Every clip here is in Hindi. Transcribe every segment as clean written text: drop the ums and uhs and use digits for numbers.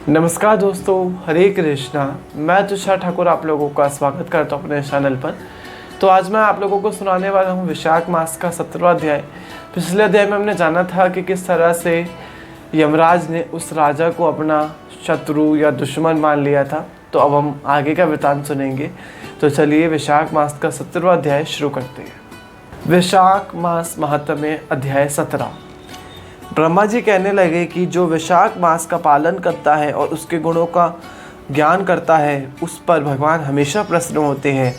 नमस्कार दोस्तों, हरे कृष्णा। मैं तुषार ठाकुर आप लोगों का स्वागत करता हूँ अपने चैनल पर। तो आज मैं आप लोगों को सुनाने वाला हूँ विशाख मास का 17वां अध्याय। पिछले अध्याय में हमने जाना था कि किस तरह से यमराज ने उस राजा को अपना शत्रु या दुश्मन मान लिया था। तो अब हम आगे का वृतांत सुनेंगे। तो चलिए विशाख मास का 17वां अध्याय शुरू करते हैं। विशाख मास महात्म्य अध्याय 17। ब्रह्मा जी कहने लगे कि जो विशाख मास का पालन करता है और उसके गुणों का ज्ञान करता है उस पर भगवान हमेशा प्रसन्न होते हैं।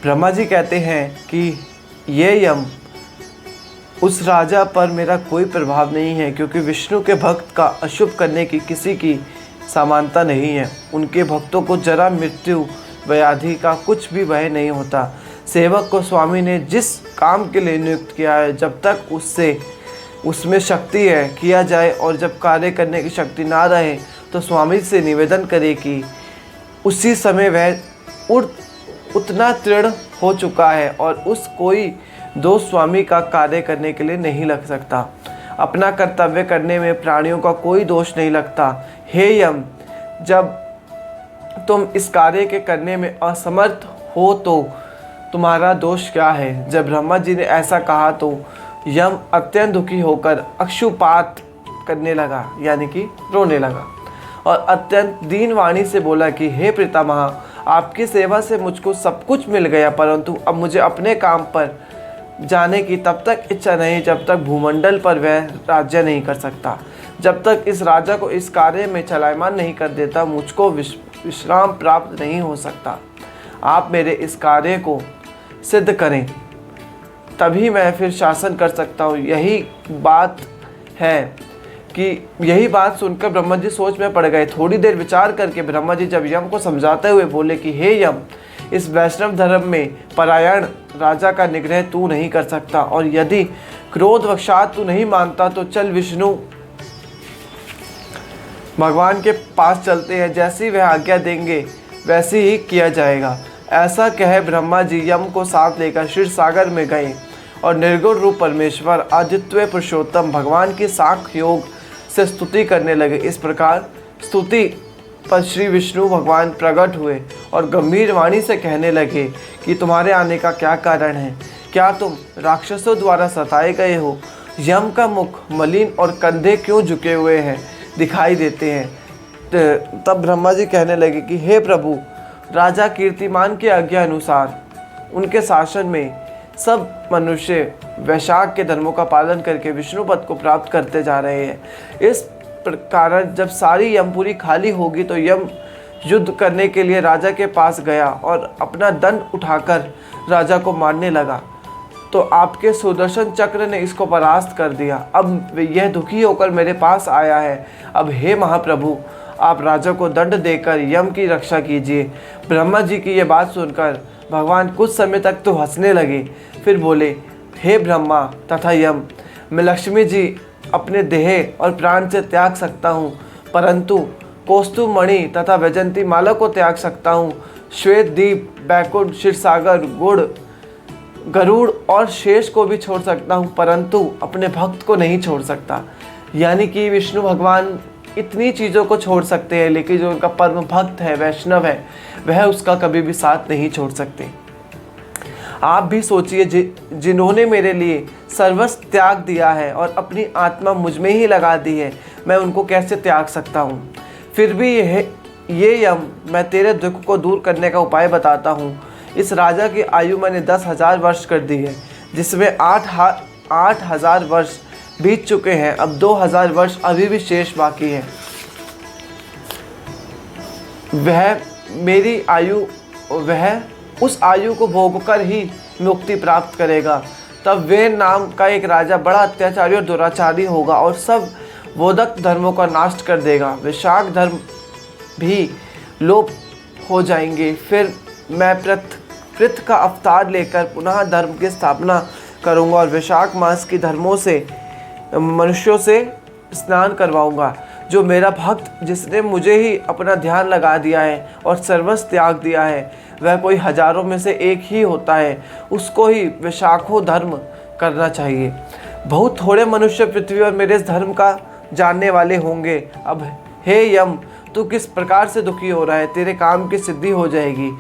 ब्रह्मा जी कहते हैं कि ये यम उस राजा पर मेरा कोई प्रभाव नहीं है, क्योंकि विष्णु के भक्त का अशुभ करने की किसी की समानता नहीं है। उनके भक्तों को जरा मृत्यु व्याधि का कुछ भी भय नहीं होता। सेवक को स्वामी ने जिस काम के लिए नियुक्त किया है, जब तक उसमें शक्ति है किया जाए, और जब कार्य करने की शक्ति ना रहे तो स्वामी से निवेदन करे कि उसी समय वह उतना दृढ़ हो चुका है और उस कोई दो स्वामी का कार्य करने के लिए नहीं लग सकता। अपना कर्तव्य करने में प्राणियों का कोई दोष नहीं लगता। हे यम, जब तुम इस कार्य के करने में असमर्थ हो तो तुम्हारा दोष क्या है? जब ब्रह्मा जी ने ऐसा कहा तो यम अत्यंत दुखी होकर अक्षुपात करने लगा, यानी कि रोने लगा, और अत्यंत दीन वाणी से बोला कि हे पितामह, आपकी सेवा से मुझको सब कुछ मिल गया, परंतु अब मुझे अपने काम पर जाने की तब तक इच्छा नहीं जब तक भूमंडल पर वह राज्य नहीं कर सकता। जब तक इस राजा को इस कार्य में चलायमान नहीं कर देता मुझको विश्राम प्राप्त नहीं हो सकता। आप मेरे इस कार्य को सिद्ध करें, तभी मैं फिर शासन कर सकता हूँ। यही बात सुनकर ब्रह्मा जी सोच में पड़ गए। थोड़ी देर विचार करके ब्रह्मा जी जब यम को समझाते हुए बोले कि हे यम, इस वैष्णव धर्म में परायण राजा का निग्रह तू नहीं कर सकता, और यदि क्रोधवशात तू नहीं मानता तो चल विष्णु भगवान के पास चलते हैं। जैसी वह आज्ञा देंगे वैसे ही किया जाएगा। ऐसा कह ब्रह्मा जी यम को साथ लेकर क्षीर सागर में गए और निर्गुण रूप परमेश्वर आदित्य पुरुषोत्तम भगवान की साख योग से स्तुति करने लगे। इस प्रकार स्तुति पर श्री विष्णु भगवान प्रकट हुए और गंभीर वाणी से कहने लगे कि तुम्हारे आने का क्या कारण है? क्या तुम राक्षसों द्वारा सताए गए हो? यम का मुख मलिन और कंधे क्यों झुके हुए हैं दिखाई देते हैं? तब ब्रह्मा जी कहने लगे कि हे प्रभु, राजा कीर्तिमान की आज्ञा अनुसार उनके शासन में सब मनुष्य वैशाख के धर्मों का पालन करके विष्णु पद को प्राप्त करते जा रहे हैं। इस कारण जब सारी यमपुरी खाली होगी तो यम युद्ध करने के लिए राजा के पास गया और अपना दंड उठाकर राजा को मारने लगा, तो आपके सुदर्शन चक्र ने इसको परास्त कर दिया। अब यह दुखी होकर मेरे पास आया है। अब हे महाप्रभु, आप राजा को दंड देकर यम की रक्षा कीजिए। ब्रह्मा जी की यह बात सुनकर भगवान कुछ समय तक तो हंसने लगे, फिर बोले, हे ब्रह्मा तथा यम, मैं लक्ष्मी जी अपने देह और प्राण से त्याग सकता हूँ, परंतु कौस्तुभ मणि तथा वैजंती माला को त्याग सकता हूँ। श्वेत दीप, बैकुंठ, क्षीरसागर, गुड़, गरुड़ और शेष को भी छोड़ सकता हूँ, परंतु अपने भक्त को नहीं छोड़ सकता। यानी कि विष्णु भगवान इतनी चीज़ों को छोड़ सकते हैं, लेकिन जो उनका परम भक्त है, वैष्णव है, वह उसका कभी भी साथ नहीं छोड़ सकते। आप भी सोचिए, जिन्होंने मेरे लिए सर्वस्व त्याग दिया है और अपनी आत्मा मुझ में ही लगा दी है, मैं उनको कैसे त्याग सकता हूँ? फिर भी ये यम, मैं तेरे दुख को दूर करने का उपाय बताता हूँ। इस राजा की आयु मैंने 10,000 वर्ष कर दी है, जिसमें 8,000 वर्ष बीत चुके हैं। अब 2,000 वर्ष अभी भी शेष बाकी है। वह उस आयु को भोगकर ही मुक्ति प्राप्त करेगा। तब वे नाम का एक राजा बड़ा अत्याचारी और दुराचारी होगा और सब बोधक धर्मों का नाश कर देगा। विशाख धर्म भी लोप हो जाएंगे। फिर मैं पृथ का अवतार लेकर पुनः धर्म की स्थापना करूंगा और विशाख मास की धर्मों से मनुष्यों से स्नान करवाऊंगा। जो मेरा भक्त, जिसने मुझे ही अपना ध्यान लगा दिया है और सर्वस्व त्याग दिया है, वह कोई हजारों में से एक ही होता है। उसको ही विशाखों धर्म करना चाहिए। बहुत थोड़े मनुष्य पृथ्वी और मेरे इस धर्म का जानने वाले होंगे। अब हे यम, तू किस प्रकार से दुखी हो रहा है, तेरे काम की सिद्धि हो जाएगी।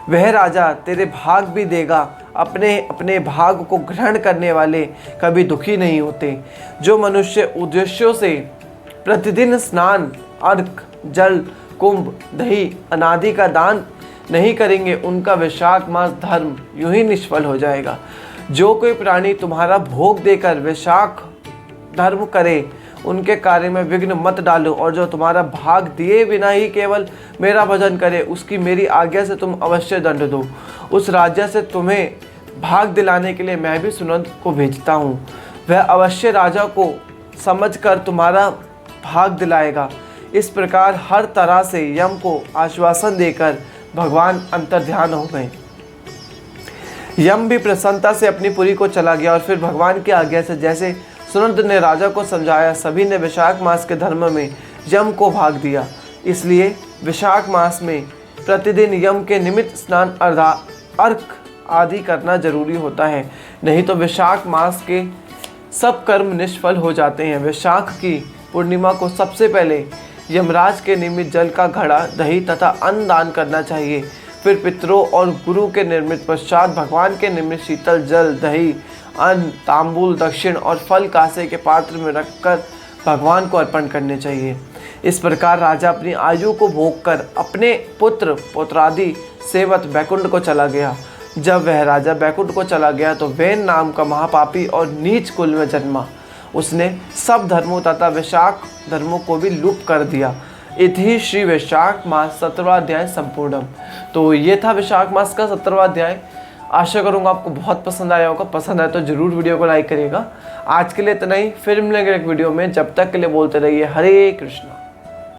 वह राजा तेरे भाग भी देगा। अपने अपने भाग को ग्रहण करने वाले कभी दुखी नहीं होते। जो मनुष्य उद्देश्यों से प्रतिदिन स्नान, अर्घ, जल, कुंभ, दही, अनादि का दान नहीं करेंगे, उनका वैशाख मास धर्म यूं ही निष्फल हो जाएगा। जो कोई प्राणी तुम्हारा भोग देकर वैशाख धर्म करे, उनके कार्य में विघ्न मत डालो। और जो तुम्हारा भाग दिए बिना ही केवल मेरा भजन करे, उसकी मेरी आज्ञा से तुम अवश्य दंड दो। उस राज्य से तुम्हें भाग दिलाने के लिए मैं भी सुनंद को भेजता हूँ। वह अवश्य राजा को समझकर तुम्हारा भाग दिलाएगा। इस प्रकार हर तरह से यम को आश्वासन देकर भगवान अंतर्ध्यान हो गए। यम भी प्रसन्नता से अपनी पुरी को चला गया और फिर भगवान की आज्ञा से जैसे सुनंद ने राजा को समझाया, सभी ने वैशाख मास के धर्म में यम को भाग दिया। इसलिए वैशाख मास में प्रतिदिन यम के निमित्त स्नान, अर्घ आदि करना जरूरी होता है, नहीं तो वैशाख मास के सब कर्म निष्फल हो जाते हैं। वैशाख की पूर्णिमा को सबसे पहले यमराज के निमित्त जल का घड़ा, दही तथा अन्न दान करना चाहिए। फिर पितरों और गुरु के निर्मित पश्चात भगवान के निमित्त शीतल जल, दही, अन्न, तांबूल, दक्षिण और फल कांसे के पात्र में रखकर भगवान को अर्पण करने चाहिए। इस प्रकार राजा अपनी आयु को भोग कर अपने पुत्र पुत्रादि सेवत बैकुंठ को चला गया। जब वह राजा बैकुंठ को चला गया तो वेन नाम का महापापी और नीच कुल में जन्मा। उसने सब धर्मों तथा वैशाख धर्मों को भी लुप्त कर दिया। इति श्री वैशाख मास 17वां अध्याय संपूर्णम। तो ये था वैशाख मास का 17वां अध्याय। आशा करूँगा आपको बहुत पसंद आया होगा। पसंद आया तो ज़रूर वीडियो को लाइक करिएगा। आज के लिए इतना ही, फिर मिलेंगे एक वीडियो में। जब तक के लिए बोलते रहिए हरे कृष्णा।